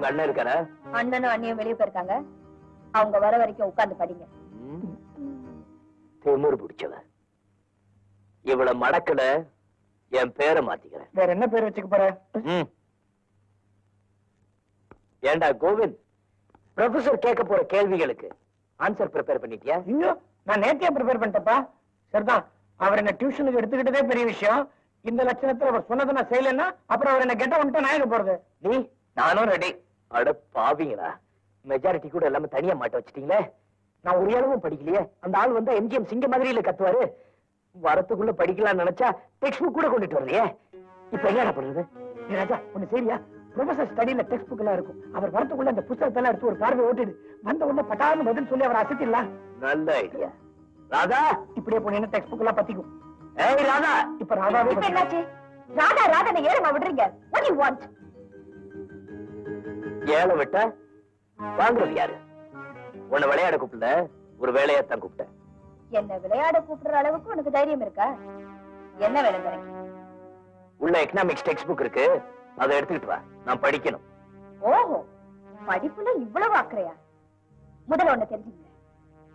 அண்ணன் இருக்காரா? அண்ணனும் அண்ணியும் வெளியே போயிருக்காங்க. அவங்க வர வரைக்கும் உட்கார்ந்து படிங்க. திமிரு பிடிச்சவ. இவ்வளவு மடக்கல என் பேரை மாத்திக்கிறேன். வேற என்ன பேர் வச்சுக்க போற? ஏண்டா கோவிந்த், ப்ரொஃபசர் கேட்க போற கேள்விகளுக்கு ஆன்சர் ப்ரிப்பேர் பண்ணிட்டியா? இன்னும் நான் நேத்தியா ப்ரிப்பேர் பண்ணிட்டப்பா. சரிதான், அவர் என்ன டியூஷனுக்கு எடுத்துக்கிட்டதே பெரிய விஷயம். இந்த லட்சணத்துல அவர் சொன்னதை நான் செய்யலன்னா அப்புறம் அவர் என்ன கெட்ட வந்துட்டு நான் எங்க போறது? நீ நானும் ரெடி. அட பாவீங்களா, மெஜாரிட்டி கூட எல்லாமே தனியா மாட்ட வச்சிட்டீங்களே. நான் ஒரு அளவும் படிக்கலையே. அந்த ஆள் வந்தா எம்ஜிஎம் சிங்க மாதிரியில கத்துவாரு. வரத்துக்குள்ள படிக்கலாம்னு நினைச்சா டெக்ஸ்ட் புக் கூட கொண்டுட்டு வரலையே. இப்ப என்ன பண்றது? ராஜா ஒண்ணு சரியா, ப்ரொஃபசர் ஸ்டடியில டெக்ஸ்ட் புக் எல்லாம் இருக்கும். அவர் வரத்துக்குள்ள அந்த புத்தகத்தை எல்லாம் எடுத்து ஒரு பார்வை ஓட்டிடு. வந்த உடனே பட்டான்னு பதில் சொல்லி அவர் அசத்திடலாம். நல்ல ஐடியா. ராதா, இப்படியே போனீங்கன்னா டெக்ஸ்ட் புக் எல்லாம் பத்திக்கும். ஏய் ராதா, இப்ப ராதாவே என்னாச்சு? ராதா ராதா நீ ஏறமா விடுறீங்க? What do you want? ஏல விட்டா வாங்குறது யாரு? உன்னை விளையாட கூப்பிடல, ஒரு வேலையாத்தான் கூப்பிட்டேன். என்ன விளையாட கூப்பிடுற அளவுக்கு உனக்கு தைரியம் இருக்கா? என்ன வேலை கிடைக்கும்? உள்ள எக்கனாமிக்ஸ் டெக்ஸ்ட் புக் இருக்கு, அதை எடுத்துக்கிட்டு வா, நான் படிக்கணும். ஓஹோ, படிப்புல இவ்வளவு அக்கறையா? முதல்ல ஒண்ணு தெரிஞ்சுங்க,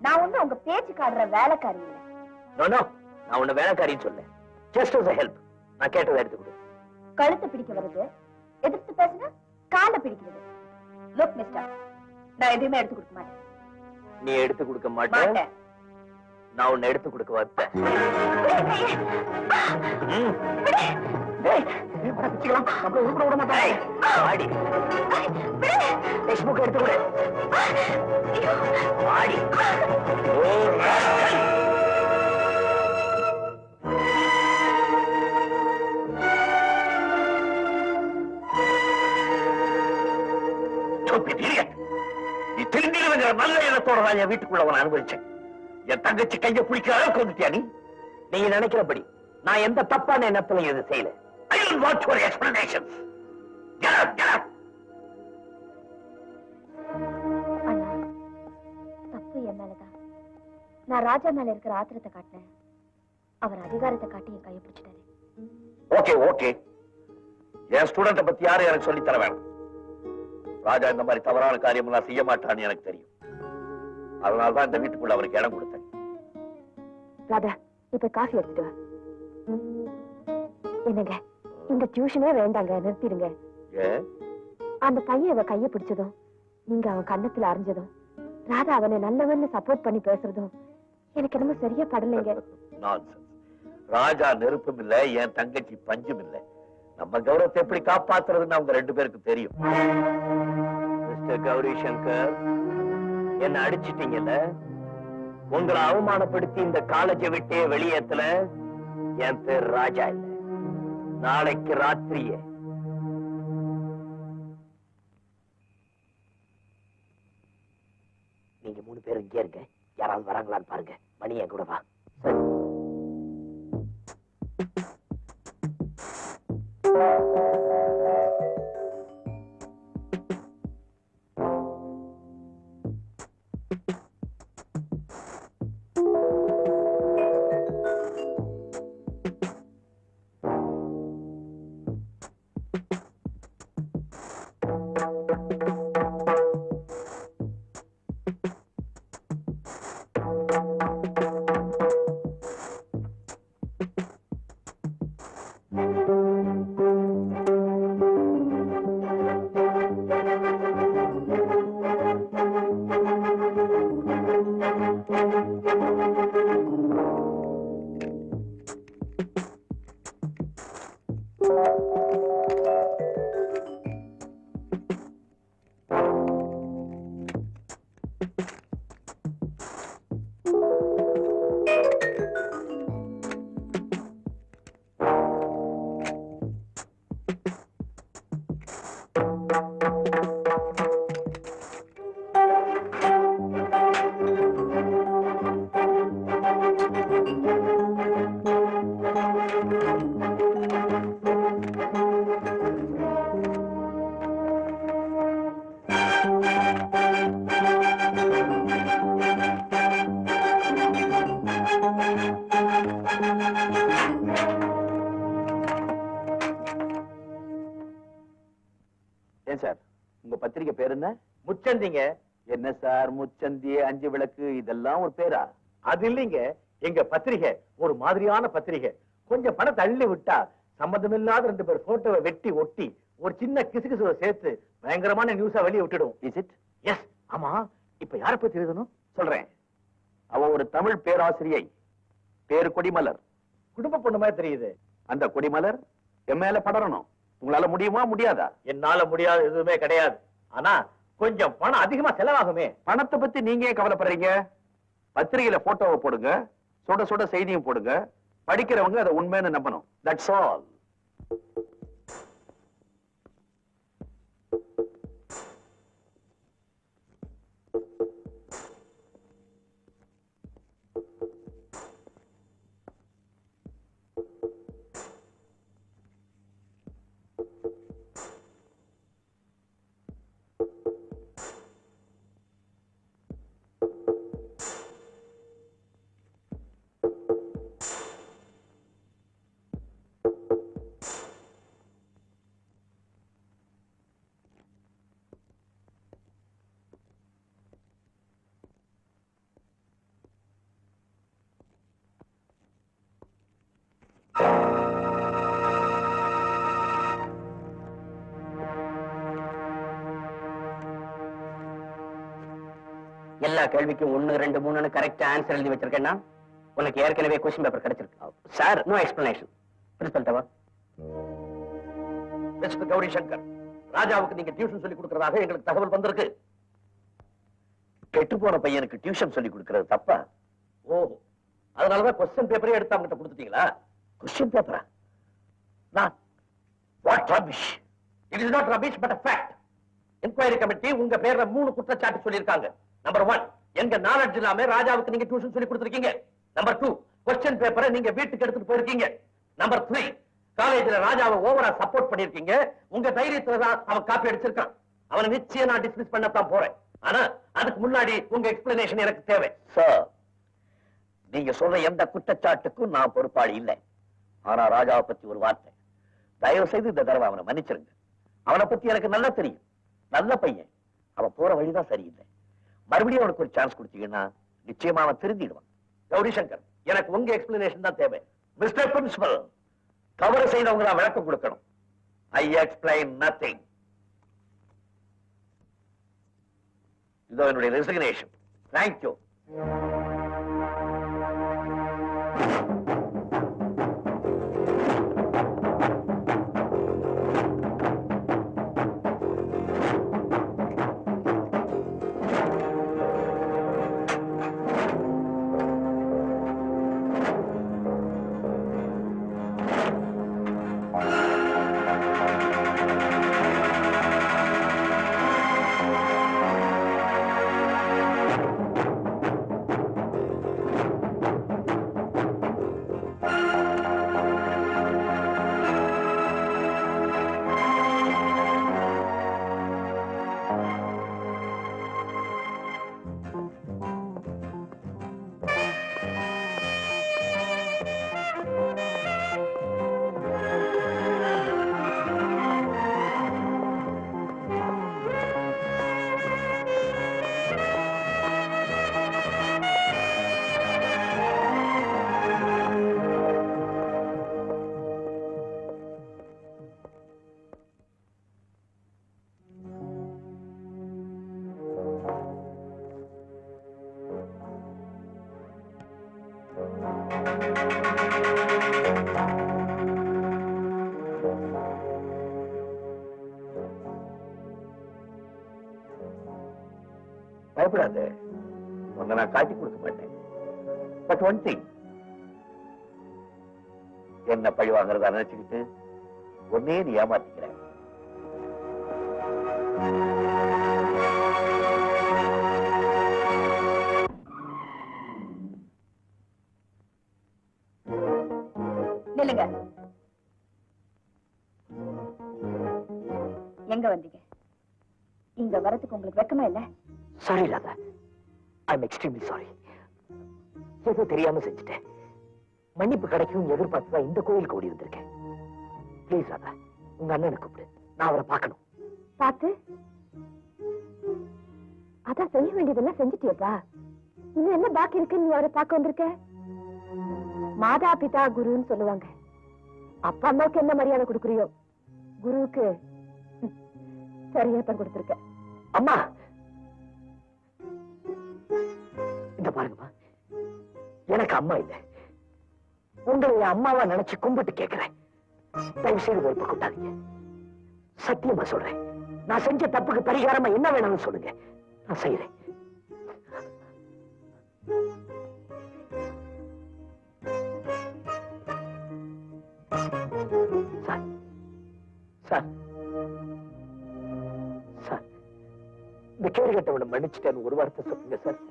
நான் ஒண்ணு உங்க பேச்சு காடுற வேலைக்காரி இல்ல. நோ நோ, நான் உன்னை வேலைக்காரின்னு சொல்ல. Just as a help. நான் கேட்டதை எடுத்து கொடு. கழுத்து பிடிக்க வருது, எதிர்த்து பேசுனா காலை பிடிக்கிறது. லுக் மிஸ்டர், நான் எதுவுமே எடுத்து கொடுக்க மாட்டேன். நீ எடுத்து கொடுக்க மாட்டேன், நான் உன்னை எடுத்து கொடுக்க வைப்பேன். டெக்ஸ்ட் புக் எடுத்து கொடு. ஆடி நீ திருந்திருவங்கிற நல்ல எண்ணத்தோட தான் என் வீட்டுக்குள்ள அவனை அனுபவிச்சேன். என் தங்கச்சி கையை பிடிக்கிற அளவுக்கு வந்துட்டியா நீ? நீங்க நினைக்கிறபடி நான் எந்த தப்பான எண்ணத்திலும் எது செய்யல. I don't want your explanations. Get up, get up. அண்ணா, தப்பு என் மேலதான். நான் ராஜா மேல இருக்கிற ஆத்திரத்தை காட்டினேன். அவர் அதிகாரத்தை காட்டி என் கையை பிடிச்சிட்டாரு. ஓகே ஓகே, என் ஸ்டூடெண்ட பத்தி யாரும் எனக்கு சொல்லி தர வேணும். ராஜா இந்த மாதிரி தவறான காரியம் எல்லாம் செய்ய மாட்டான்னு எனக்கு தெரியும். அதனாலதான் இந்த வீட்டுக்குள்ள அவருக்கு இடம் கொடுத்தேன். ராதா, இப்ப காஃபி எடுத்துட்டு வா. என்னங்க, இந்த டியூஷனே வேண்டாங்க, நிறுத்திடுங்க. அந்த பையன் அவ கைய பிடிச்சதும், நீங்க அவன் கண்ணத்துல அரைஞ்சதும், ராதா அவனை நல்லவன்னு சப்போர்ட் பண்ணி பேசுறதும் எனக்கு என்னமோ சரியா படலைங்க. ராஜா நெருப்பும் இல்ல, என் தங்கச்சி பஞ்சும் இல்ல. நம்ம கௌரவத்தை எப்படி காப்பாத்துறதுன்னு அவங்க ரெண்டு பேருக்கு தெரியும். மிஸ்டர் கௌரி சங்கர், என்ன அடிச்சிட்டீங்கல்ல, உங்களை அவமானப்படுத்தி இந்த காலேஜை விட்டே வெளியேத்தல. என் பேர் ராஜா இல்ல. நாளைக்கு ராத்திரியே நீங்க 3 பேரும் இங்கே இருங்க. யாராவது வராங்களான்னு பாருங்க. மணி என் கூட வா. சரி. உங்க பத்திரிகை பேர் என்ன? முச்சந்திங்க. என்ன சார் முச்சந்தி, 5 விளக்கு, இதெல்லாம் ஒரு பேரா? அது இல்லைங்க, எங்க பத்திரிகை ஒரு மாதிரியான பத்திரிகை. கொஞ்சம் பணம் தள்ளி விட்டா சம்பந்தமில்லாத 2 பேர் போட்டோவை வெட்டி ஒட்டி ஒரு சின்ன கிசுகிசுவை சேர்த்து பயங்கரமான நியூஸா வெளியே விட்டுடும். Is it? எஸ். ஆமா, இப்ப யார பத்தி எழுதணும்? சொல்றேன். அவ ஒரு தமிழ் பேராசிரியை, பேரு கொடிமலர். குடும்ப பொண்ணு மாதிரி தெரியுது. அந்த கொடிமலர் என் மேல படரணும். உங்களால முடியுமா முடியாதா? என்னால முடியாத எதுவுமே கிடையாது. ஆனா கொஞ்சம் பணம் அதிகமா செலவாகுமே. பணத்தை பத்தி நீங்க ஏன் கவலைப்படுறீங்க? பத்திரிகையில போட்டோவை போடுங்க, சுட சுட செய்தியும் போடுங்க. படிக்கிறவங்க அதை உண்மைன்னு நம்பணும். That's all. எல்லா கேள்விக்கும் 1, 2, 3 கரெக்டா ஆன்சர் எழுதி வச்சிருக்கேன்னா உனக்கு ஏற்கனவே கொஸ்டின் பேப்பர் கிடைச்சிருக்கு. Sir, no explanation. Principal tower. Mister Gauri Shankar, ராஜாவுக்கு நீங்க டியூஷன் சொல்லி கொடுக்கறதாக எங்களுக்கு தகவல் வந்திருக்கு. கெட்டு போன பையனுக்கு டியூஷன் சொல்லி கொடுக்கிறது தப்பா? ஓ, அதனாலதான் கொஸ்டின் பேப்பரே எடுத்து அவங்கிட்ட கொடுத்துட்டீங்களா? கொஸ்டின் பேப்பரா? நான் what rubbish. It is not rubbish but a fact. Enquiry committee உங்க பேர்ல 3 குற்றச்சாட்டு சொல்லியிருக்காங்க. நம்பர் 1, எங்க நாலேஜ் இல்லாம ராஜாவுக்கு நீங்க டியூஷன் சொல்லி கொடுத்திருக்கீங்க. நம்பர் 2, கொஸ்டின் பேப்பரை நீங்க வீட்டுக்கு எடுத்துட்டு போயிருக்கீங்க. நம்பர் 3, காலேஜ்ல ராஜாவை ஓவரா சப்போர்ட் பண்ணிருக்கீங்க. உங்க தைரியத்துல தான் அவன் காப்பி அடிச்சிருக்கான். அவனை நிச்சயம் நான் டிஸ்மிஸ் பண்ணத்தான் போறேன். ஆனா அதுக்கு முன்னாடி உங்க எக்ஸ்பிளனேஷன் எனக்கு தேவை. சார், நீங்க சொல்ற எந்த குற்றச்சாட்டுக்கும் நான் பொறுப்பாளி இல்லை. ஆனா ராஜாவை பத்தி ஒரு வார்த்தை, தயவு செய்து இந்த தடவை அவனை மன்னிச்சிருங்க. அவனை பத்தி எனக்கு நல்லா தெரியும். நல்ல பையன். அவன் போற வழிதான் சரியில்லை. மறுபடியும் அவனுக்கு ஒரு சான்ஸ் கொடுத்தீங்கன்னா நிச்சயமா அவன் திருந்திடுவான். கௌரி சங்கர், எனக்கு உங்க எக்ஸ்பிளனேஷன் தான் தேவை. மிஸ்டர் பிரின்சிபல், தவறு செய்தவங்க நான் விளக்கம் கொடுக்கணும். I explain nothing. இதோ என்னுடைய ரெசிக்னேஷன். தேங்க்யூ. பயப்படாத, உன்னை நான் காட்டி கொடுக்க மாட்டேன். பட் ஒன் திங், என்ன பழி வாங்குறதா நினைச்சுக்கிட்டு ஒன்னே நீ ஏமாத்திக்கிற. நில்லுங்க. எங்க வந்தீங்க? இங்க வரதுக்கு உங்களுக்கு வெக்கமா இல்ல? Sorry Radha, I am extremely sorry. ஏதோ தெரியாம செஞ்சுட்டேன். மன்னிப்பு கிடைக்கும் எதிர்பார்த்துதான் இந்த கோயிலுக்கு ஓடி வந்திருக்கேன். ப்ளீஸ் ராதா, உங்க அண்ணனை கூப்பிடு, நான் அவரை பார்க்கணும். பார்த்து அதான் செய்ய வேண்டியதெல்லாம் செஞ்சுட்டியப்பா. இன்னும் என்ன பாக்கி இருக்குன்னு நீ அவரை பார்க்க வந்திருக்க? மாதா பிதா குருன்னு சொல்லுவாங்க. அப்பா அம்மாவுக்கு என்ன மரியாதை கொடுக்குறியோ குருவுக்கு சரியாத்தான் கொடுத்திருக்க. அம்மா இந்த பாருங்கம்மா, எனக்கு அம்மா இல்லை. உங்களை என் அம்மாவா நினைச்சு கும்பிட்டு கேட்கிறேன். தயவு செய்து வெறுப்பு கொண்டாதீங்க. சத்தியமா சொல்றேன், நான் செஞ்ச தப்புக்கு பரிகாரமா என்ன வேணும்னு சொல்லுங்க, நான் செய்யறேன். சார் சார் சார், இந்த கேடு கட்டவனை மன்னிச்சுட்டேன்னு ஒரு வார்த்தை சொல்லுங்க சார்.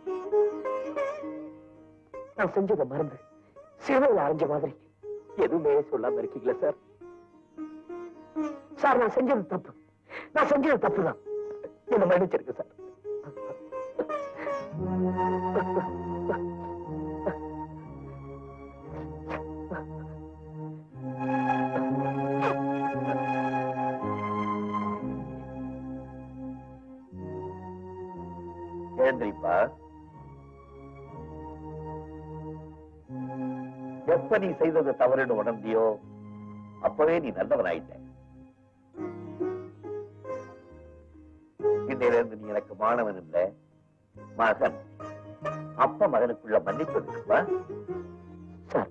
நான் செஞ்சதை மறந்து சிறுவையில் அரைஞ்ச மாதிரி எதுவுமே சொல்லாம இருக்கீங்களா சார்? சார், நான் செஞ்சது தப்பு, நான் செஞ்சது தப்புதான். என்ன மன்னிச்சிருக்க சார். எழுந்திரிப்பா. எப்ப நீ செய்தது தவறுன்னு உணர்ந்தியோ அப்பவே நீ நல்லவன் ஆயிட்ட. இன்னையிலிருந்து நீ எனக்கு மாணவன் இல்ல, மகன். அப்ப மகனுக்குள்ள மன்னிப்பு இருக்குப்பா. சார்,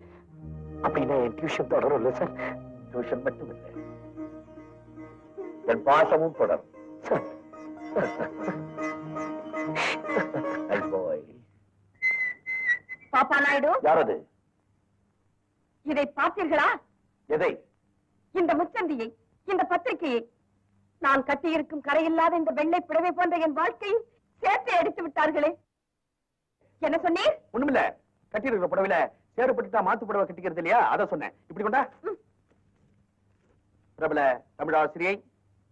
அப்படின்னா என் டியூஷன் தொடரும் இல்ல சார்? டியூஷன் மட்டும் இல்லை, என் பாசமும் தொடரும். சார், பாப்பா நாயுடு, யாரது? இதை பார்த்தீர்களா? எதை? இந்த முச்சந்தியை, இந்த பத்திரிகையை. நான் கட்டியிருக்கும் கரையில்லாத இந்த வெள்ளை புடவை போன்ற என் வாழ்க்கையை சேர்த்து எடுத்து விட்டார்களே. என்ன சொன்னீர்? ஒண்ணுமில்ல, கட்டி இருக்கிற புடவையில சேறுபட்டுட்டா மாத்து புடவை கட்டிக்கிறது இல்லையா, அத சொன்னேன். இப்படி கொண்டா. பிரபல தமிழாசிரியை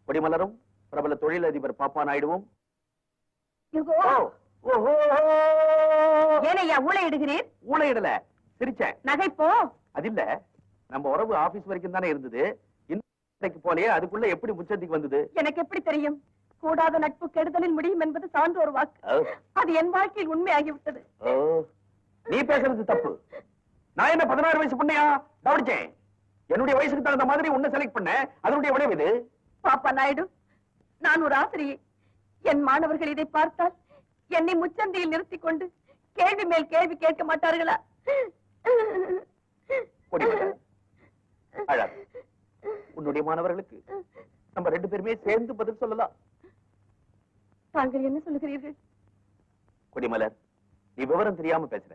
கொடிமலரும் பிரபல தொழிலதிபர் பாப்பா நாயுடுவும். ஏனையா ஊழையிடுகிறீர்? ஊழையிடல, சிரிச்சேன். நகைப்போ அது இல்ல, நம்ம உறவு ஆபீஸ் வரைக்கும் தானே இருந்தது. இன்னைக்கு போலயே அதுக்குள்ள எப்படி முச்சந்திக்கு வந்தது? எனக்கு எப்படி தெரியும்? கூடாத நட்பு கெடுதலில் முடியும் என்பது சான்று ஒரு வாக்கு. அது என் வாழ்க்கையில் உண்மையாகிவிட்டது. நீ பேசுறது தப்பு. நான் என்ன 16 வயசு பொண்ணையா கவனிச்சேன்? என்னுடைய வயசுக்கு தகுந்த மாதிரி உன்னை செலக்ட் பண்ண, அதனுடைய விளைவு இது. பாப்பா நாயுடு, நான் ஒரு ஆசிரியை. என் மாணவர்கள் இதை பார்த்தால் என்னை முச்சந்தியில் நிறுத்திக் கொண்டு கேள்வி மேல் கேள்வி கேட்க மாட்டார்களா? உன்னுடைய மாணவர்களுக்கு நம்ம 2 பேருமே சேர்ந்து பதில் சொல்லலாம். தாங்கள் என்ன சொல்லுகிறீர்கள்? கொடிமலர், நீ விவரம் தெரியாம பேசுற.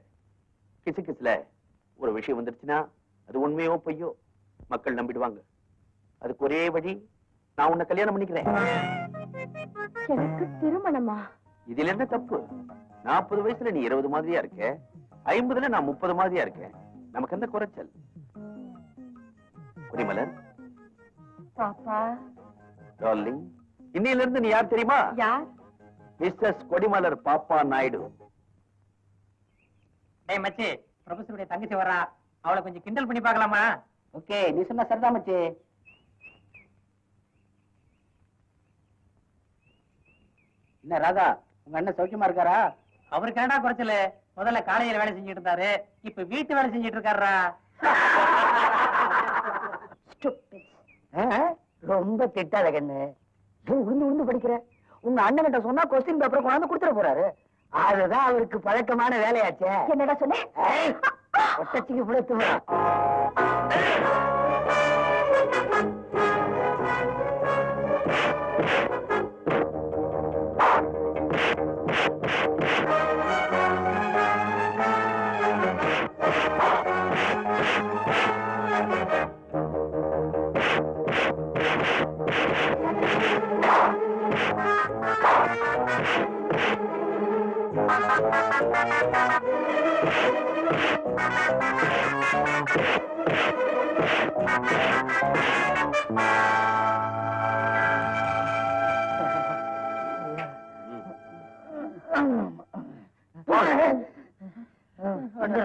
கிசு கிசுல ஒரு விஷயம் வந்துருச்சுன்னா அது உண்மையோ பொய்யோ மக்கள் நம்பிடுவாங்க. அதுக்கு ஒரே வழி, நான் உன்னை கல்யாணம் பண்ணிக்கிறேன். எனக்கு திருமணமா? இதுல என்ன தப்பு? 40 வயசுல நீ 20 மாதிரியா இருக்க, 50ல நான் 30 மாதிரியா இருக்கேன். நமக்கு என்ன குறைச்சல்? கொடிமலர் பாப்பா டார்லிங், இன்னையில இருந்து நீ யார் தெரியுமா? யார்? மிஸ்டர் கொடிமலர் பாப்பா நாயுடு. டேய் மச்சி, ப்ரொஃபசருடைய தங்கச்சி வரா, அவளை கொஞ்சம் கிண்டல் பண்ணி பார்க்கலாமா? ஓகே, நீ சொன்ன சரிதான் மச்சி. என்ன ராதா, உங்க அண்ணன் சௌக்கியமா இருக்காரா? அவருக்கு என்னடா குறைச்சல? முதல்ல காலையில வேலை செஞ்சுட்டு இருந்தாரு, இப்ப வீட்டு வேலை செஞ்சுட்டு இருக்காரா. ரொம்ப திட்டாத கண்ணு, உளுந்து உளுந்து படிக்கிற. உங்க அண்ணன் கிட்ட சொன்னா கொஸ்டின் பேப்பர் கொண்டாந்து கொடுத்துட போறாரு. அதுதான் அவருக்கு பழக்கமான வேலையாச்சே. என்னடா சொன்ன? ஒட்டச்சிக்கு புடத்து.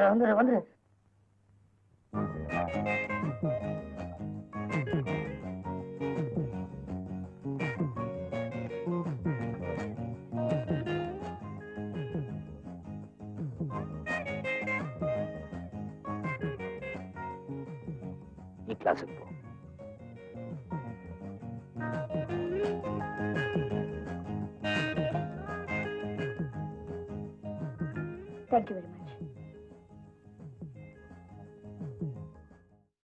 வந்துரு வந்துரு. கிளாஸுக்கு போ. Thank you very much.